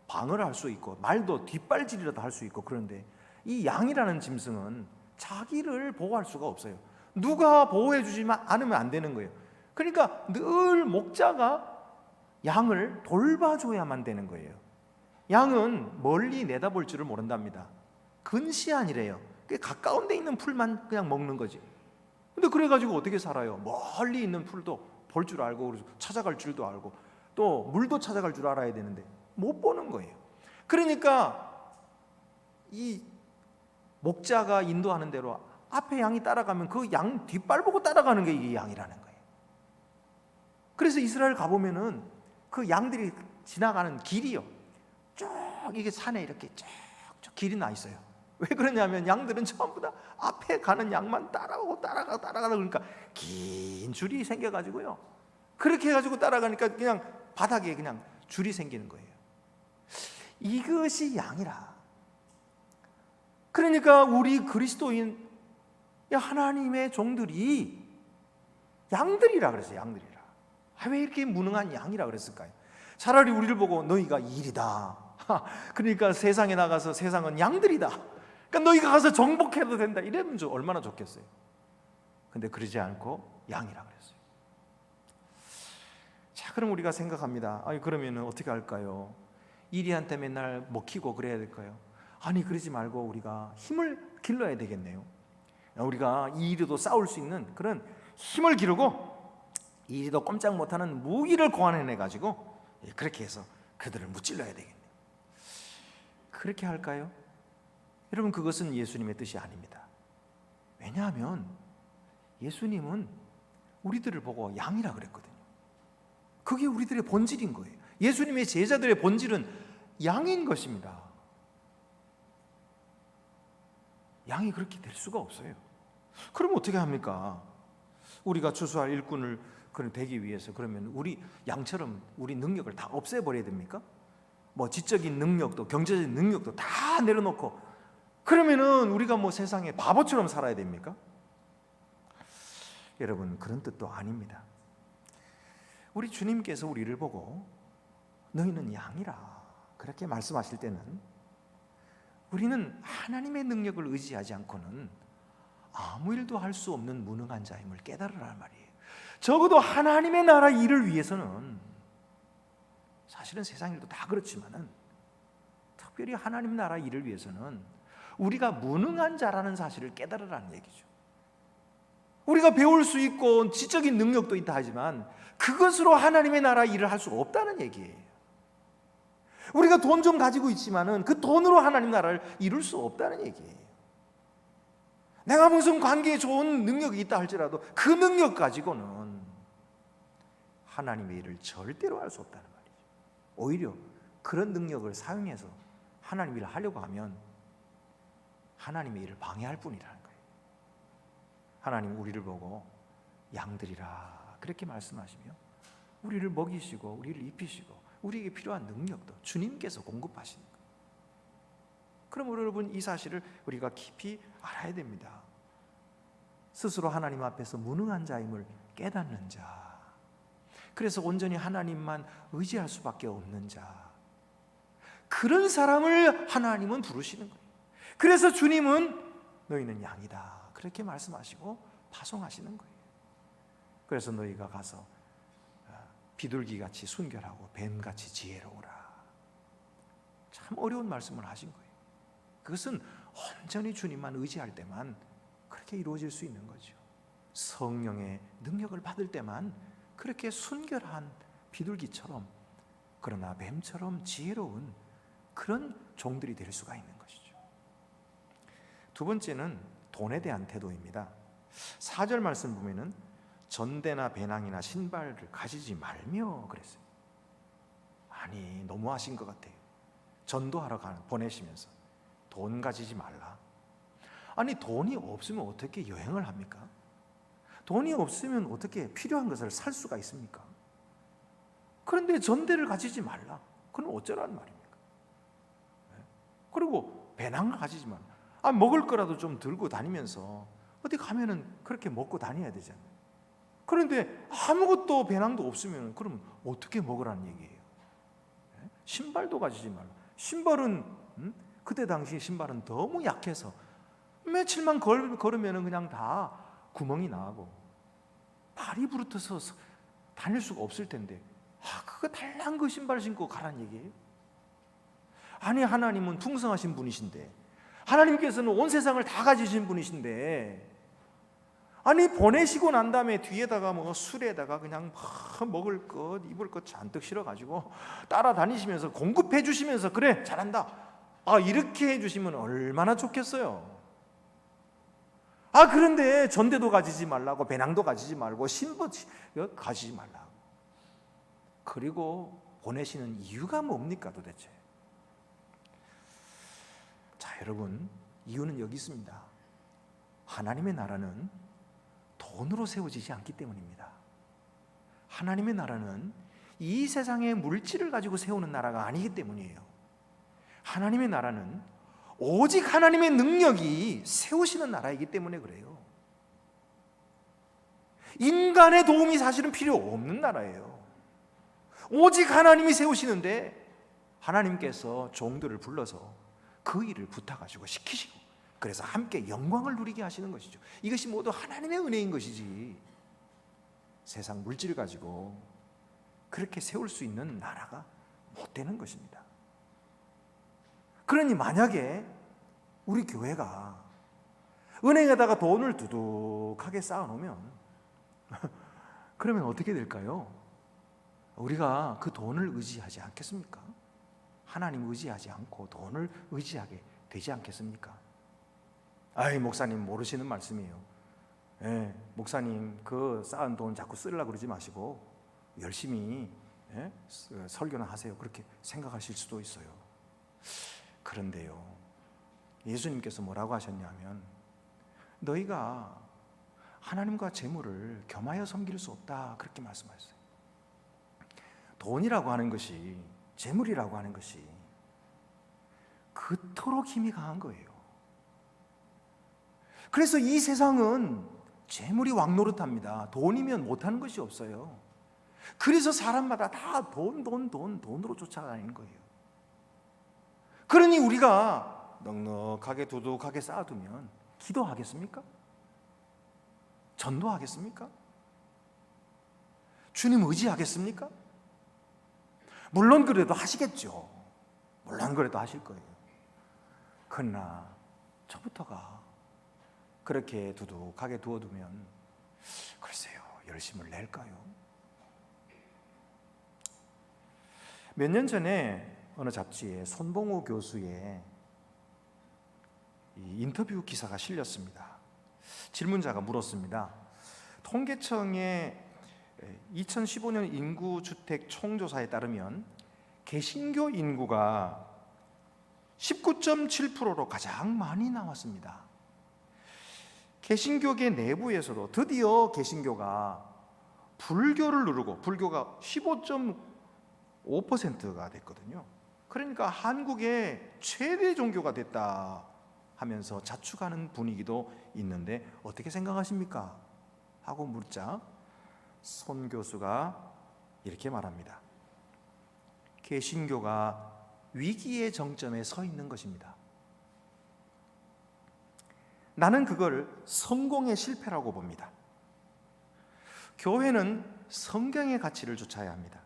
방어를 할 수 있고 말도 뒷발질이라도 할 수 있고, 그런데 이 양이라는 짐승은 자기를 보호할 수가 없어요. 누가 보호해 주지 않으면 안 되는 거예요. 그러니까 늘 목자가 양을 돌봐줘야만 되는 거예요. 양은 멀리 내다볼 줄을 모른답니다. 근시안이래요. 가까운 데 있는 풀만 그냥 먹는 거지. 근데 그래가지고 어떻게 살아요? 멀리 있는 풀도 볼 줄 알고 찾아갈 줄도 알고 또 물도 찾아갈 줄 알아야 되는데 못 보는 거예요. 그러니까 이 목자가 인도하는 대로 앞에 양이 따라가면 그 양 뒷발 보고 따라가는 게 이게 양이라는 거예요. 그래서 이스라엘 가보면은 그 양들이 지나가는 길이요, 쭉 이게 산에 이렇게 쭉 길이 나 있어요. 왜 그러냐면 양들은 전부 다 앞에 가는 양만 따라가다 그러니까 긴 줄이 생겨가지고요. 그렇게 해가지고 따라가니까 그냥 바닥에 그냥 줄이 생기는 거예요. 이것이 양이라. 그러니까 우리 그리스도인 하나님의 종들이 양들이라 그랬어요. 양들이라. 왜 이렇게 무능한 양이라 그랬을까요? 차라리 우리를 보고 너희가 일이다. 그러니까 세상에 나가서 세상은 양들이다. 그러니까 너희가 가서 정복해도 된다. 이러면 좀 얼마나 좋겠어요. 근데 그러지 않고 양이라 그랬어요. 자, 그럼 우리가 생각합니다. 그러면 어떻게 할까요? 이리한테 맨날 먹히고 그래야 될까요? 아니, 그러지 말고 우리가 힘을 길러야 되겠네요. 우리가 이리도 싸울 수 있는 그런 힘을 기르고 이리도 꼼짝 못하는 무기를 고안해내가지고 그렇게 해서 그들을 무찔러야 되겠네요. 그렇게 할까요? 여러분, 그것은 예수님의 뜻이 아닙니다. 왜냐하면 예수님은 우리들을 보고 양이라 그랬거든요. 그게 우리들의 본질인 거예요. 예수님의 제자들의 본질은 양인 것입니다. 양이 그렇게 될 수가 없어요. 그럼 어떻게 합니까? 우리가 추수할 일꾼을 되기 위해서 그러면 우리 양처럼 우리 능력을 다 없애버려야 됩니까? 뭐 지적인 능력도 경제적인 능력도 다 내려놓고 그러면은 우리가 뭐 세상에 바보처럼 살아야 됩니까? 여러분, 그런 뜻도 아닙니다. 우리 주님께서 우리를 보고 너희는 양이라 그렇게 말씀하실 때는 우리는 하나님의 능력을 의지하지 않고는 아무 일도 할 수 없는 무능한 자임을 깨달으란 말이에요. 적어도 하나님의 나라 일을 위해서는, 사실은 세상 일도 다 그렇지만은 특별히 하나님 나라 일을 위해서는 우리가 무능한 자라는 사실을 깨달으라는 얘기죠. 우리가 배울 수 있고 지적인 능력도 있다 하지만 그것으로 하나님의 나라 일을 할 수가 없다는 얘기예요. 우리가 돈 좀 가지고 있지만은 그 돈으로 하나님 나라를 이룰 수 없다는 얘기예요. 내가 무슨 관계에 좋은 능력이 있다 할지라도 그 능력 가지고는 하나님의 일을 절대로 할 수 없다는 말이죠. 오히려 그런 능력을 사용해서 하나님 일을 하려고 하면 하나님의 일을 방해할 뿐이라는 거예요. 하나님 우리를 보고 양들이라 그렇게 말씀하시며 우리를 먹이시고 우리를 입히시고 우리에게 필요한 능력도 주님께서 공급하시는 거예요. 그럼 여러분, 이 사실을 우리가 깊이 알아야 됩니다. 스스로 하나님 앞에서 무능한 자임을 깨닫는 자, 그래서 온전히 하나님만 의지할 수밖에 없는 자, 그런 사람을 하나님은 부르시는 거예요. 그래서 주님은 너희는 양이다 그렇게 말씀하시고 파송하시는 거예요. 그래서 너희가 가서 비둘기같이 순결하고 뱀같이 지혜로우라. 참 어려운 말씀을 하신 거예요. 그것은 온전히 주님만 의지할 때만 그렇게 이루어질 수 있는 거죠. 성령의 능력을 받을 때만 그렇게 순결한 비둘기처럼, 그러나 뱀처럼 지혜로운 그런 종들이 될 수가 있는 것이죠. 두 번째는 돈에 대한 태도입니다. 4절 말씀 보면은 전대나 배낭이나 신발을 가지지 말며 그랬어요. 아니, 너무하신 것 같아요. 전도하러 보내시면서 돈 가지지 말라. 아니, 돈이 없으면 어떻게 여행을 합니까? 돈이 없으면 어떻게 필요한 것을 살 수가 있습니까? 그런데 전대를 가지지 말라. 그건 어쩌라는 말입니까? 그리고 배낭을 가지지 말라. 먹을 거라도 좀 들고 다니면서 어디 가면은 그렇게 먹고 다녀야 되잖아요. 그런데 아무것도 배낭도 없으면 그럼 어떻게 먹으라는 얘기예요? 신발도 가지지 말라. 신발은 그때 당시 신발은 너무 약해서 며칠만 걸으면 그냥 다 구멍이 나고 발이 부르터서 다닐 수가 없을 텐데 그거 달랑 그 신발 신고 가라는 얘기예요? 아니, 하나님은 풍성하신 분이신데, 하나님께서는 온 세상을 다 가지신 분이신데, 아니 보내시고 난 다음에 뒤에다가 술에다가 그냥 먹을 것 입을 것 잔뜩 실어가지고 따라다니시면서 공급해 주시면서 그래 잘한다 이렇게 해주시면 얼마나 좋겠어요. 그런데 전대도 가지지 말라고, 배낭도 가지지 말고, 신발 가지지 말라고. 그리고 보내시는 이유가 뭡니까 도대체? 자, 여러분, 이유는 여기 있습니다. 하나님의 나라는 돈으로 세워지지 않기 때문입니다. 하나님의 나라는 이 세상의 물질을 가지고 세우는 나라가 아니기 때문이에요. 하나님의 나라는 오직 하나님의 능력이 세우시는 나라이기 때문에 그래요. 인간의 도움이 사실은 필요 없는 나라예요. 오직 하나님이 세우시는데 하나님께서 종들을 불러서 그 일을 부탁하시고 시키시고, 그래서 함께 영광을 누리게 하시는 것이죠. 이것이 모두 하나님의 은혜인 것이지 세상 물질을 가지고 그렇게 세울 수 있는 나라가 못 되는 것입니다. 그러니 만약에 우리 교회가 은행에다가 돈을 두둑하게 쌓아놓으면 그러면 어떻게 될까요? 우리가 그 돈을 의지하지 않겠습니까? 하나님 의지하지 않고 돈을 의지하게 되지 않겠습니까? 목사님 모르시는 말씀이에요. 목사님 그 쌓은 돈 자꾸 쓰려고 그러지 마시고 열심히 설교나 하세요. 그렇게 생각하실 수도 있어요. 그런데요, 예수님께서 뭐라고 하셨냐면 너희가 하나님과 재물을 겸하여 섬길 수 없다 그렇게 말씀하셨어요. 돈이라고 하는 것이, 재물이라고 하는 것이 그토록 힘이 강한 거예요. 그래서 이 세상은 재물이 왕노릇합니다. 돈이면 못하는 것이 없어요. 그래서 사람마다 다 돈으로 쫓아다니는 거예요. 그러니 우리가 넉넉하게 두둑하게 쌓아두면 기도하겠습니까? 전도하겠습니까? 주님 의지하겠습니까? 물론 그래도 하시겠죠. 물론 그래도 하실 거예요. 그러나 저부터가 그렇게 두둑하게 두어두면 글쎄요, 열심을 낼까요? 몇 년 전에 어느 잡지에 손봉우 교수의 이 인터뷰 기사가 실렸습니다. 질문자가 물었습니다. 통계청의 2015년 인구주택 총조사에 따르면 개신교 인구가 19.7%로 가장 많이 나왔습니다. 개신교계 내부에서도 드디어 개신교가 불교를 누르고 불교가 15.5%가 됐거든요. 그러니까 한국의 최대 종교가 됐다 하면서 자축하는 분위기도 있는데 어떻게 생각하십니까? 하고 묻자 손 교수가 이렇게 말합니다. 개신교가 위기의 정점에 서 있는 것입니다. 나는 그걸 성공의 실패라고 봅니다. 교회는 성경의 가치를 좇아야 합니다.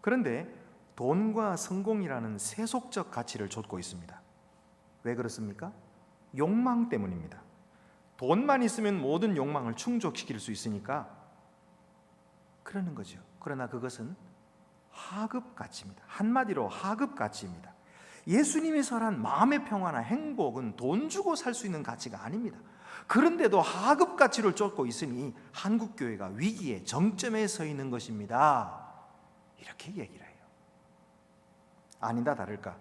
그런데 돈과 성공이라는 세속적 가치를 좇고 있습니다. 왜 그렇습니까? 욕망 때문입니다. 돈만 있으면 모든 욕망을 충족시킬 수 있으니까 그러는 거죠. 그러나 그것은 하급 가치입니다. 한마디로 하급 가치입니다. 예수님이 설한 마음의 평화나 행복은 돈 주고 살 수 있는 가치가 아닙니다. 그런데도 하급 가치를 쫓고 있으니 한국 교회가 위기의 정점에 서 있는 것입니다. 이렇게 얘기를 해요. 아니다 다를까,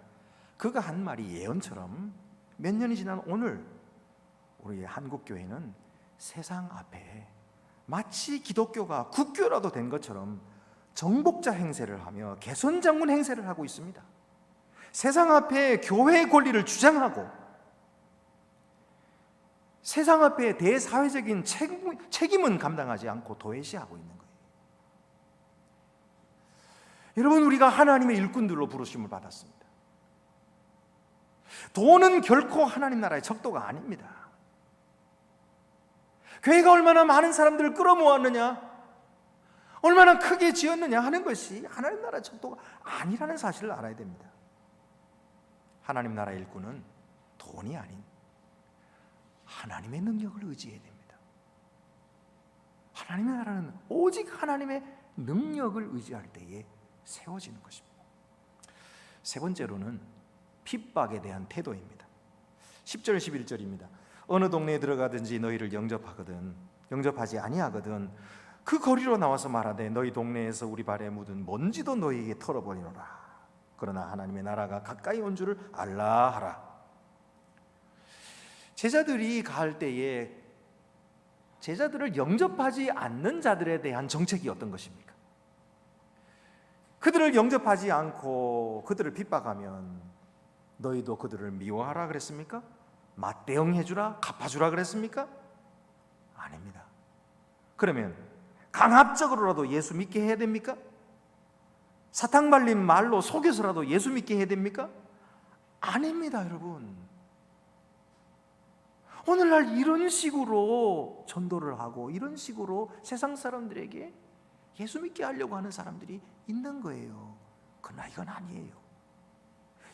그가 한 말이 예언처럼 몇 년이 지난 오늘 우리의 한국 교회는 세상 앞에 마치 기독교가 국교라도 된 것처럼 정복자 행세를 하며 개선장군 행세를 하고 있습니다. 세상 앞에 교회의 권리를 주장하고 세상 앞에 대사회적인 책임은 감당하지 않고 도외시하고 있는 거예요. 여러분, 우리가 하나님의 일꾼들로 부르심을 받았습니다. 돈은 결코 하나님 나라의 적도가 아닙니다. 교회가 얼마나 많은 사람들을 끌어모았느냐, 얼마나 크게 지었느냐 하는 것이 하나님 나라의 적도가 아니라는 사실을 알아야 됩니다. 하나님 나라의 일꾼은 돈이 아닌 하나님의 능력을 의지해야 됩니다. 하나님의 나라는 오직 하나님의 능력을 의지할 때에 세워지는 것입니다. 세 번째로는 핍박에 대한 태도입니다. 10절 11절입니다. 어느 동네에 들어가든지 너희를 영접하지 아니하거든 그 거리로 나와서 말하되 너희 동네에서 우리 발에 묻은 먼지도 너희에게 털어버리노라. 그러나 하나님의 나라가 가까이 온 줄을 알라 하라. 제자들이 갈 때에 제자들을 영접하지 않는 자들에 대한 정책이 어떤 것입니까? 그들을 영접하지 않고 그들을 핍박하면 너희도 그들을 미워하라 그랬습니까? 맞대응해주라, 갚아주라 그랬습니까? 아닙니다. 그러면 강압적으로라도 예수 믿게 해야 됩니까? 사탕 발린 말로 속여서라도 예수 믿게 해야 됩니까? 아닙니다, 여러분. 오늘날 이런 식으로 전도를 하고 이런 식으로 세상 사람들에게 예수 믿게 하려고 하는 사람들이 있는 거예요. 그러나 이건 아니에요.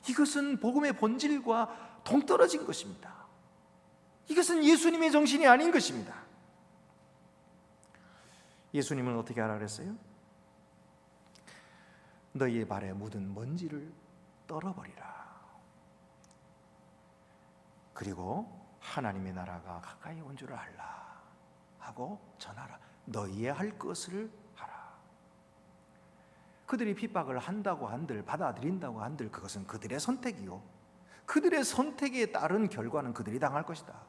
이것은 복음의 본질과 동떨어진 것입니다. 이것은 예수님의 정신이 아닌 것입니다. 예수님은 어떻게 하라 그랬어요? 너희의 발에 묻은 먼지를 떨어버리라. 그리고 하나님의 나라가 가까이 온 줄을 알라 하고 전하라. 너희의 할 것을 하라. 그들이 핍박을 한다고 한들, 받아들인다고 한들 그것은 그들의 선택이요, 그들의 선택에 따른 결과는 그들이 당할 것이다.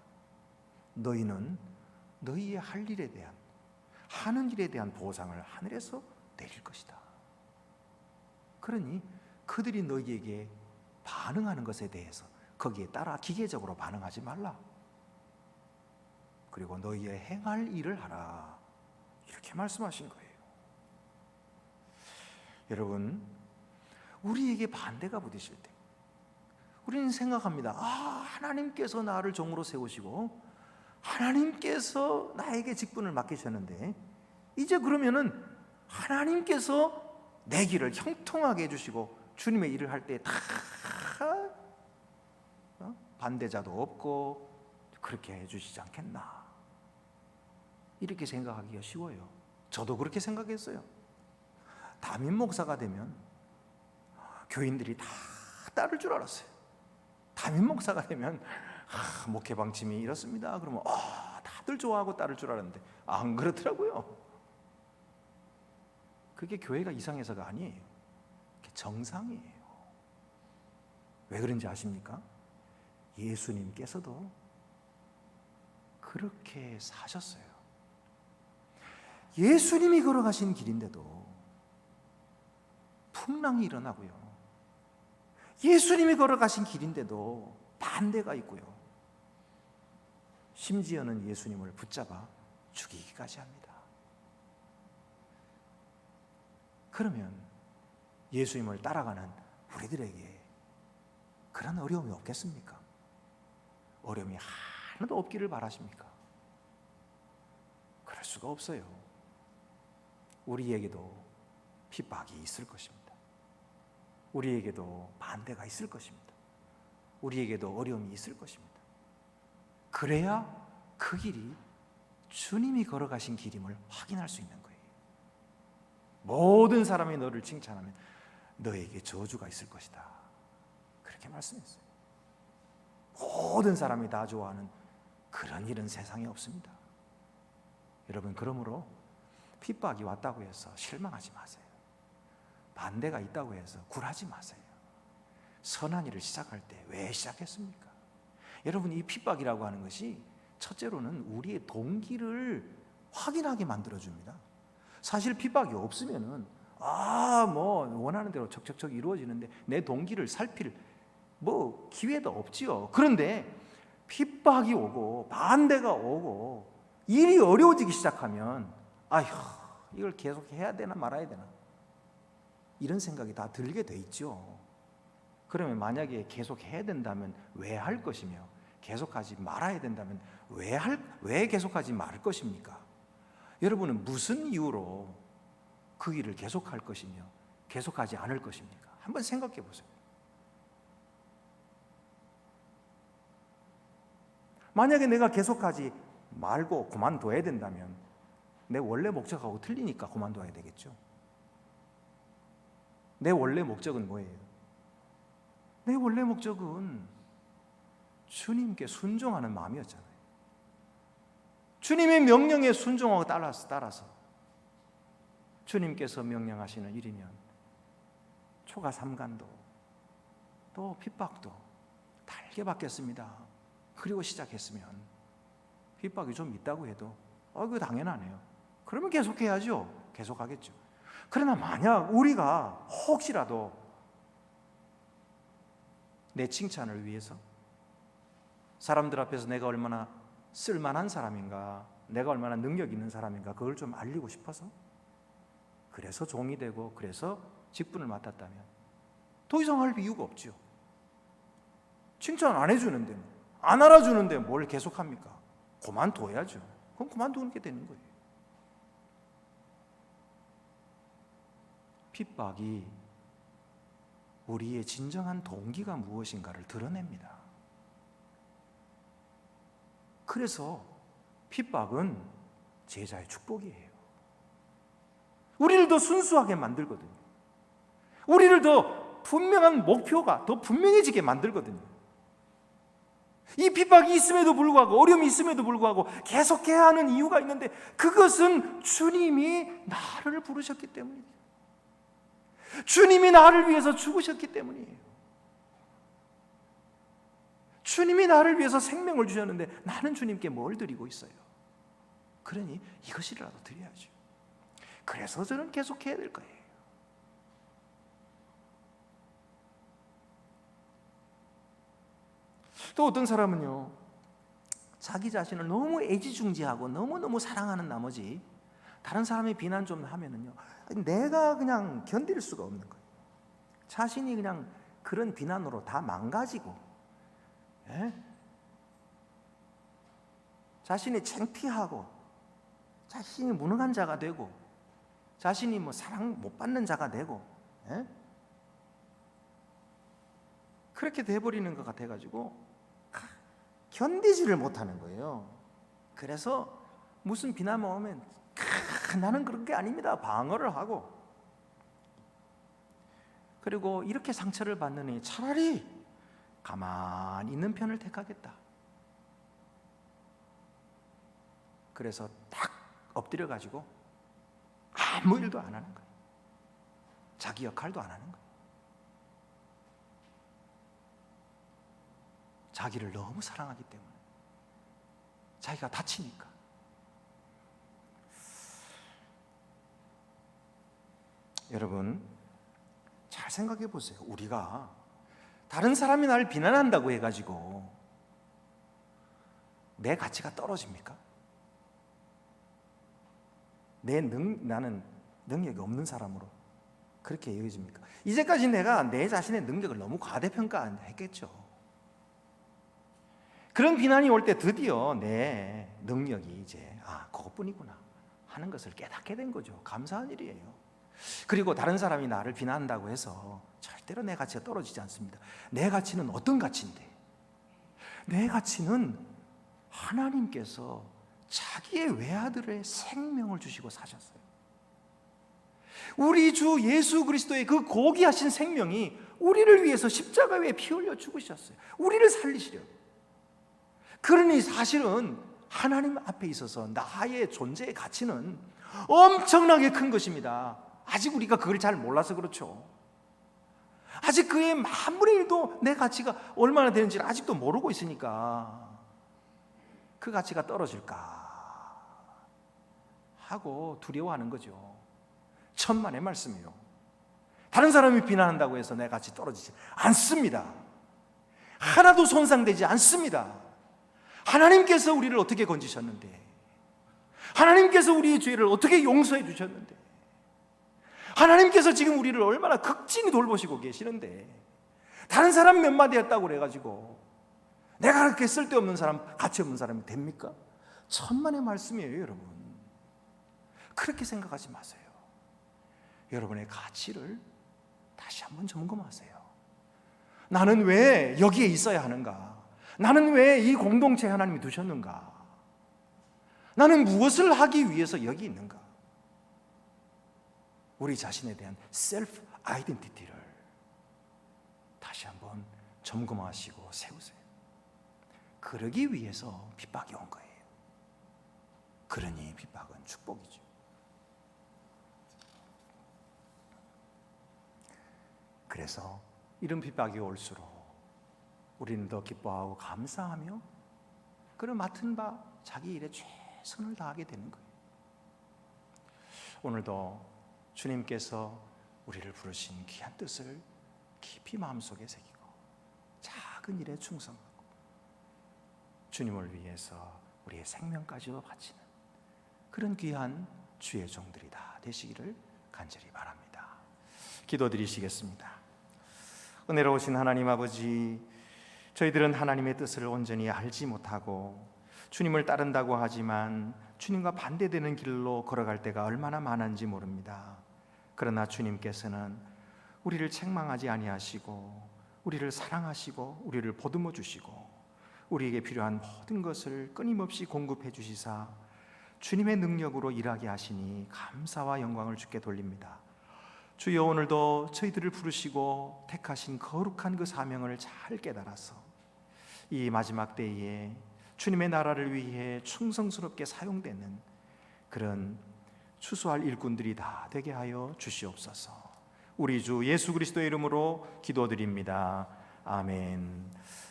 너희는 너희의 할 일에 대한, 하는 일에 대한 보상을 하늘에서 내릴 것이다. 그러니 그들이 너희에게 반응하는 것에 대해서 거기에 따라 기계적으로 반응하지 말라. 그리고 너희의 행할 일을 하라. 이렇게 말씀하신 거예요. 여러분, 우리에게 반대가 부딪힐 때 우리는 생각합니다. 하나님께서 나를 종으로 세우시고 하나님께서 나에게 직분을 맡기셨는데 이제 그러면은 하나님께서 내 길을 형통하게 해주시고 주님의 일을 할 때 다 반대자도 없고 그렇게 해주시지 않겠나, 이렇게 생각하기가 쉬워요. 저도 그렇게 생각했어요. 담임 목사가 되면 교인들이 다 따를 줄 알았어요. 담임 목사가 되면 목회 방침이 이렇습니다 그러면 다들 좋아하고 따를 줄 알았는데 안 그렇더라고요. 그게 교회가 이상해서가 아니에요. 그게 정상이에요. 왜 그런지 아십니까? 예수님께서도 그렇게 사셨어요. 예수님이 걸어가신 길인데도 풍랑이 일어나고요. 예수님이 걸어가신 길인데도 반대가 있고요. 심지어는 예수님을 붙잡아 죽이기까지 합니다. 그러면 예수님을 따라가는 우리들에게 그런 어려움이 없겠습니까? 어려움이 하나도 없기를 바라십니까? 그럴 수가 없어요. 우리에게도 핍박이 있을 것입니다. 우리에게도 반대가 있을 것입니다. 우리에게도 어려움이 있을 것입니다. 그래야 그 길이 주님이 걸어가신 길임을 확인할 수 있는 거예요. 모든 사람이 너를 칭찬하면 너에게 저주가 있을 것이다, 그렇게 말씀했어요. 모든 사람이 다 좋아하는 그런 일은 세상에 없습니다. 여러분, 그러므로 핍박이 왔다고 해서 실망하지 마세요. 반대가 있다고 해서 굴하지 마세요. 선한 일을 시작할 때 왜 시작했습니까? 여러분, 이 핍박이라고 하는 것이 첫째로는 우리의 동기를 확인하게 만들어줍니다. 사실 핍박이 없으면은 원하는 대로 척척척 이루어지는데 내 동기를 살필 기회도 없지요. 그런데 핍박이 오고 반대가 오고 일이 어려워지기 시작하면 이걸 계속 해야 되나 말아야 되나, 이런 생각이 다 들게 돼 있죠. 그러면 만약에 계속 해야 된다면 왜 할 것이며, 계속하지 말아야 된다면 왜 계속하지 말 것입니까? 여러분은 무슨 이유로 그 일을 계속할 것이며 계속하지 않을 것입니까? 한번 생각해 보세요. 만약에 내가 계속하지 말고 그만둬야 된다면 내 원래 목적하고 틀리니까 그만둬야 되겠죠. 내 원래 목적은 뭐예요? 내 원래 목적은 주님께 순종하는 마음이었잖아요. 주님의 명령에 순종하고 따라서 주님께서 명령하시는 일이면 초가 삼간도 또 핍박도 달게 받겠습니다. 그리고 시작했으면 핍박이 좀 있다고 해도 그거 당연하네요. 그러면 계속해야죠. 계속하겠죠. 그러나 만약 우리가 혹시라도 내 칭찬을 위해서 사람들 앞에서 내가 얼마나 쓸만한 사람인가, 내가 얼마나 능력 있는 사람인가, 그걸 좀 알리고 싶어서 그래서 종이 되고 그래서 직분을 맡았다면 더 이상 할 이유가 없죠. 칭찬 안 해주는데, 안 알아주는데 뭘 계속합니까? 그만둬야죠. 그럼 그만두는 게 되는 거예요. 핍박이 우리의 진정한 동기가 무엇인가를 드러냅니다. 그래서 핍박은 제자의 축복이에요. 우리를 더 순수하게 만들거든요. 우리를 더 분명한 목표가 더 분명해지게 만들거든요. 이 핍박이 있음에도 불구하고, 어려움이 있음에도 불구하고 계속해야 하는 이유가 있는데, 그것은 주님이 나를 부르셨기 때문이에요. 주님이 나를 위해서 죽으셨기 때문이에요. 주님이 나를 위해서 생명을 주셨는데 나는 주님께 뭘 드리고 있어요? 그러니 이것이라도 드려야죠. 그래서 저는 계속해야 될 거예요. 또 어떤 사람은요, 자기 자신을 너무 애지중지하고 너무너무 사랑하는 나머지 다른 사람의 비난 좀 하면은요, 내가 그냥 견딜 수가 없는 거예요. 자신이 그냥 그런 비난으로 다 망가지고, 자신이 창피하고, 자신이 무능한 자가 되고, 자신이 사랑 못 받는 자가 되고, 그렇게 돼버리는 것 같아가지고 견디지를 못하는 거예요. 그래서 무슨 비난만 오면 나는 그런 게 아닙니다. 방어를 하고, 그리고 이렇게 상처를 받느니 차라리 가만히 있는 편을 택하겠다. 그래서 딱 엎드려 가지고 아무 일도 안 하는 거예요. 자기 역할도 안 하는 거예요. 자기를 너무 사랑하기 때문에, 자기가 다치니까. 여러분, 잘 생각해 보세요. 우리가 다른 사람이 나를 비난한다고 해가지고 내 가치가 떨어집니까? 나는 능력이 없는 사람으로 그렇게 여겨집니까? 이제까지 내가 내 자신의 능력을 너무 과대평가했겠죠. 그런 비난이 올 때 드디어 내 능력이 이제 그것뿐이구나 하는 것을 깨닫게 된 거죠. 감사한 일이에요. 그리고 다른 사람이 나를 비난한다고 해서 절대로 내 가치가 떨어지지 않습니다. 내 가치는 어떤 가치인데? 내 가치는 하나님께서 자기의 외아들의 생명을 주시고 사셨어요. 우리 주 예수 그리스도의 그 고귀하신 생명이 우리를 위해서 십자가 위에 피 흘려 죽으셨어요. 우리를 살리시려. 그러니 사실은 하나님 앞에 있어서 나의 존재의 가치는 엄청나게 큰 것입니다. 아직 우리가 그걸 잘 몰라서 그렇죠. 아직 그의 만분의 1도 내 가치가 얼마나 되는지를 아직도 모르고 있으니까 그 가치가 떨어질까 하고 두려워하는 거죠. 천만의 말씀이요. 다른 사람이 비난한다고 해서 내 가치 떨어지지 않습니다. 하나도 손상되지 않습니다. 하나님께서 우리를 어떻게 건지셨는데, 하나님께서 우리의 죄를 어떻게 용서해 주셨는데, 하나님께서 지금 우리를 얼마나 극진히 돌보시고 계시는데, 다른 사람 몇 마디 했다고 그래가지고 내가 그렇게 쓸데없는 사람, 가치 없는 사람이 됩니까? 천만의 말씀이에요. 여러분, 그렇게 생각하지 마세요. 여러분의 가치를 다시 한번 점검하세요. 나는 왜 여기에 있어야 하는가? 나는 왜 이 공동체에 하나님이 두셨는가? 나는 무엇을 하기 위해서 여기 있는가? 우리 자신에 대한 셀프 아이덴티티를 다시 한번 점검하시고 세우세요. 그러기 위해서 핍박이 온 거예요. 그러니 핍박은 축복이죠. 그래서 이런 핍박이 올수록 우리는 더 기뻐하고 감사하며 그런 맡은 바 자기 일에 최선을 다하게 되는 거예요. 오늘도 주님께서 우리를 부르신 귀한 뜻을 깊이 마음속에 새기고 작은 일에 충성하고 주님을 위해서 우리의 생명까지도 바치는 그런 귀한 주의 종들이 다 되시기를 간절히 바랍니다. 기도드리시겠습니다. 은혜로우신 하나님 아버지, 저희들은 하나님의 뜻을 온전히 알지 못하고 주님을 따른다고 하지만 주님과 반대되는 길로 걸어갈 때가 얼마나 많은지 모릅니다. 그러나 주님께서는 우리를 책망하지 아니하시고 우리를 사랑하시고 우리를 보듬어 주시고 우리에게 필요한 모든 것을 끊임없이 공급해 주시사 주님의 능력으로 일하게 하시니 감사와 영광을 주께 돌립니다. 주여, 오늘도 저희들을 부르시고 택하신 거룩한 그 사명을 잘 깨달아서 이 마지막 때에 주님의 나라를 위해 충성스럽게 사용되는 그런 추수할 일꾼들이 다 되게 하여 주시옵소서. 우리 주 예수 그리스도의 이름으로 기도드립니다. 아멘.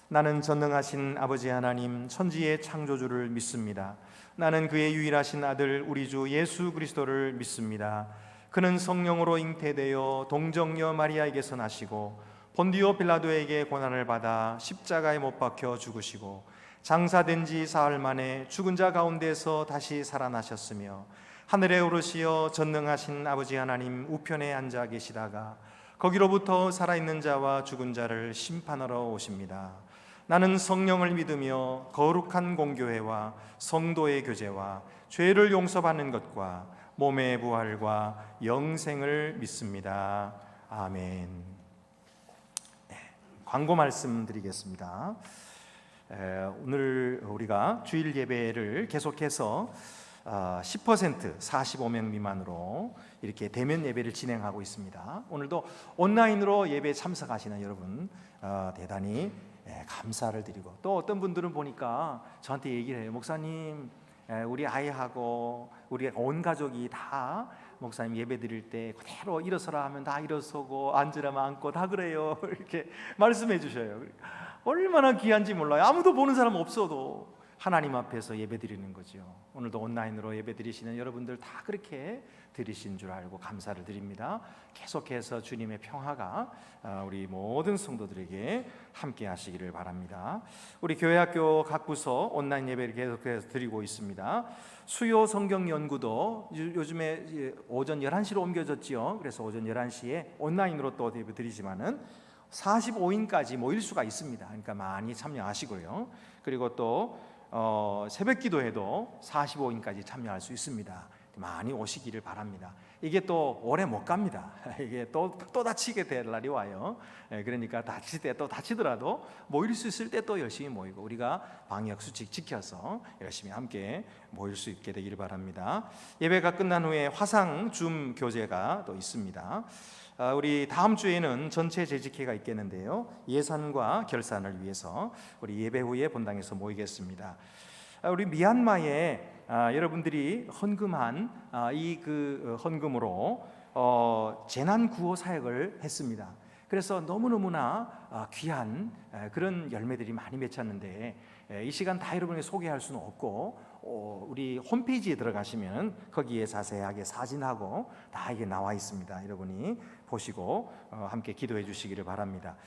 나는 전능하신 아버지 하나님, 천지의 창조주를 믿습니다. 나는 그의 유일하신 아들 우리 주 예수 그리스도를 믿습니다. 그는 성령으로 잉태되어 동정녀 마리아에게서 나시고 본디오 빌라도에게 고난을 받아 십자가에 못 박혀 죽으시고 장사된 지 사흘 만에 죽은 자 가운데서 다시 살아나셨으며 하늘에 오르시어 전능하신 아버지 하나님 우편에 앉아 계시다가 거기로부터 살아있는 자와 죽은 자를 심판하러 오십니다. 나는 성령을 믿으며 거룩한 공교회와 성도의 교제와 죄를 용서받는 것과 몸의 부활과 영생을 믿습니다. 아멘. 네, 광고 말씀드리겠습니다. 오늘 우리가 주일 예배를 계속해서 10% 45명 미만으로 이렇게 대면 예배를 진행하고 있습니다. 오늘도 온라인으로 예배에 참석하시는 여러분 대단히 감사를 드리고, 또 어떤 분들은 보니까 저한테 얘기를 해요. 목사님, 우리 아이하고 우리 온 가족이 다 목사님 예배 드릴 때 그대로 일어서라 하면 다 일어서고 앉으라면 앉고 다 그래요. 이렇게 말씀해 주셔요. 얼마나 귀한지 몰라요. 아무도 보는 사람 없어도 하나님 앞에서 예배 드리는 거죠. 오늘도 온라인으로 예배 드리시는 여러분들 다 그렇게 드리신 줄 알고 감사를 드립니다. 계속해서 주님의 평화가 우리 모든 성도들에게 함께 하시기를 바랍니다. 우리 교회학교 각 부서 온라인 예배를 계속해서 드리고 있습니다. 수요 성경 연구도 요즘에 오전 11시로 옮겨졌지요. 그래서 오전 11시에 온라인으로 또 예배 드리지만은 45인까지 모일 수가 있습니다. 그러니까 많이 참여하시고요. 그리고 또 새벽 기도에도 45인까지 참여할 수 있습니다. 많이 오시기를 바랍니다. 이게 또 오래 못 갑니다. 이게 또 다치게 될 날이 와요. 그러니까 다칠 때 또 다치더라도 모일 수 있을 때 또 열심히 모이고, 우리가 방역 수칙 지켜서 열심히 함께 모일 수 있게 되기를 바랍니다. 예배가 끝난 후에 화상 줌 교제가 또 있습니다. 우리 다음 주에는 전체 재직회가 있겠는데요, 예산과 결산을 위해서 우리 예배 후에 본당에서 모이겠습니다. 우리 미얀마에 여러분들이 헌금한 이 헌금으로 재난 구호 사역을 했습니다. 그래서 너무너무나 귀한 그런 열매들이 많이 맺혔는데, 이 시간 다 여러분에게 소개할 수는 없고, 우리 홈페이지에 들어가시면 거기에 자세하게 사진하고 다 이게 나와 있습니다. 여러분이 보시고 함께 기도해 주시기를 바랍니다.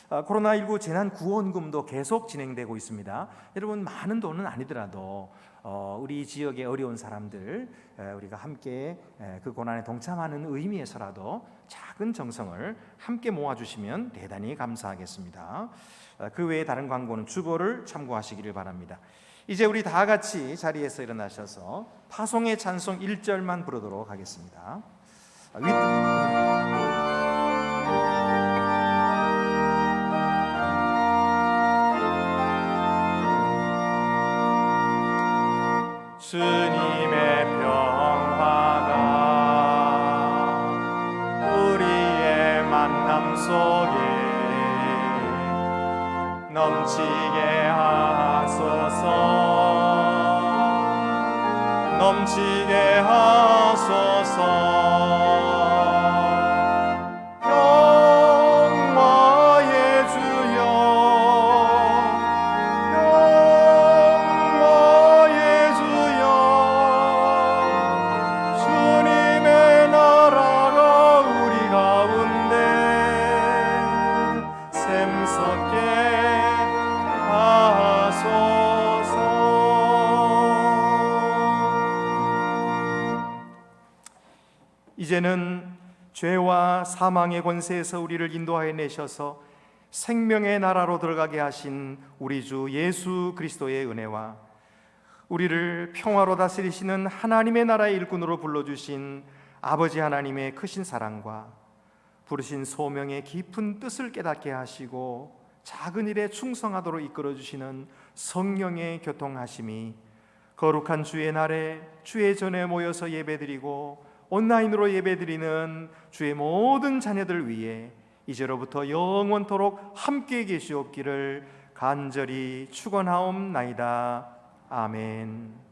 코로나19 재난 구원금도 계속 진행되고 있습니다. 여러분, 많은 돈은 아니더라도 우리 지역의 어려운 사람들, 우리가 함께 그 고난에 동참하는 의미에서라도 작은 정성을 함께 모아주시면 대단히 감사하겠습니다. 그 외에 다른 광고는 주보를 참고하시기를 바랍니다. 이제 우리 다 같이 자리에서 일어나셔서 파송의 찬송 1절만 부르도록 하겠습니다. 주님의 평화가 우리의 만남 속에 넘치게 하소서, 넘치게 하소서. 영화의 주여, 영화의 주여, 주님의 나라가 우리 가운데 샘솟게 하소서. 이제는 죄와 사망의 권세에서 우리를 인도하여 내셔서 생명의 나라로 들어가게 하신 우리 주 예수 그리스도의 은혜와 우리를 평화로 다스리시는 하나님의 나라의 일꾼으로 불러주신 아버지 하나님의 크신 사랑과 부르신 소명의 깊은 뜻을 깨닫게 하시고 작은 일에 충성하도록 이끌어주시는 성령의 교통하심이 거룩한 주의 날에 주의 전에 모여서 예배드리고 온라인으로 예배드리는 주의 모든 자녀들 위해 이제로부터 영원토록 함께 계시옵기를 간절히 축원하옵나이다. 아멘.